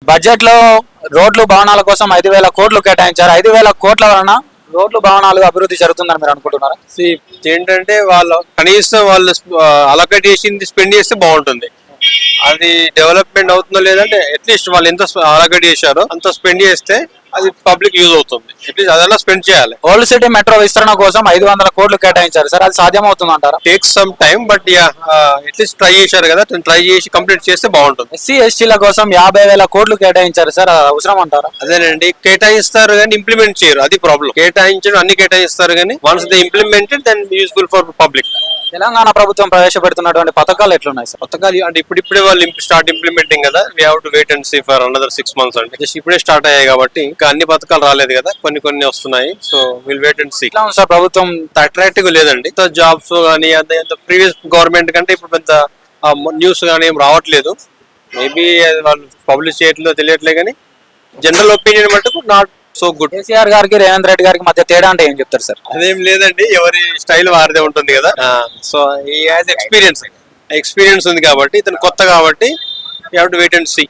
Budget లో రోడ్లు భవనాల కోసం 5,000 కోట్లు కేటాయించారు. 5,000 కోట్ల వలన రోడ్లు భవనాలు అభివృద్ధి జరుగుతుందని మీరు అనుకుంటున్నారా? ఏంటంటే వాళ్ళు కనీసం వాళ్ళు అలొకేట్ చేసింది స్పెండ్ చేస్తే బాగుంటుంది. అది డెవలప్మెంట్ అవుతుందో లేదంటే అట్లీస్ట్ వాళ్ళు ఎంత అలొకేట్ చేశారో అంత స్పెండ్ చేస్తే అది పబ్లిక్ యూజ్ అవుతుంది. అట్లీస్ట్ అదెలా స్పెండ్ చేయాలి. ఓల్డ్ సిటీ మెట్రో విస్తరణ కోసం 500 కోట్లు కేటాయించారు సార్, అది సాధ్యం అవుతుంది అంటారా? Takes some time but at least try చేశారు కదా, ట్రై చేసి కంప్లీట్ చేస్తే బాగుంటుంది. ఎస్సీ ఎస్టీల కోసం 50,000 కోట్లు కేటాయించారు సార్, అది అవసరం అంటారా? అదేనండి, కేటాయిస్తారు కానీ ఇంప్లిమెంట్ చేయరు, అది ప్రాబ్లం. కేటాయించడం అన్ని కేటాయిస్తారు కానీ once they implemented then useful for public. Telangana ప్రభుత్వం ప్రవేశపెడుతున్నటువంటి పథకాలు ఎట్లున్నాయి సార్? పథకాలు అంటే ఇప్పుడే వాళ్ళు స్టార్ట్ ఇంప్లిమెంటింగ్ కదా, we have to wait and see for another 6 months అంటే జస్ట్ ఇప్పుడే స్టార్ట్ అయ్యాయి కాబట్టి ఇంకా అన్ని పథకాలు రాలేదు కదా, కొన్ని వస్తున్నాయి. So will wait and see. ఎట్లా ఉంది సార్ ప్రభుత్వం? అట్రాక్టివ్ లేదండి. జాబ్స్ కానీ ప్రీవియస్ గవర్నమెంట్ కంటే ఇప్పుడు పెద్ద న్యూస్ కానీ ఏం రావట్లేదు. మేబీ వాళ్ళు పబ్లిష్ చేయట్లేదో తెలియట్లేదు కానీ జనరల్ ఒపీనియన్ మటుకు నాట్ సో గుడ్. కేసీఆర్ గారికి రేవంత్ రెడ్డి గారికి మధ్య తేడా అంటే ఏం చెప్తారు సార్? అదేం లేదండి, ఎవరి స్టైల్ వారిదే ఉంటుంది కదా. సో ఈ హ్యాస్ ఎక్స్పీరియన్స్ ఉంది కాబట్టి, ఇతను కొత్త కాబట్టి you have to wait and see.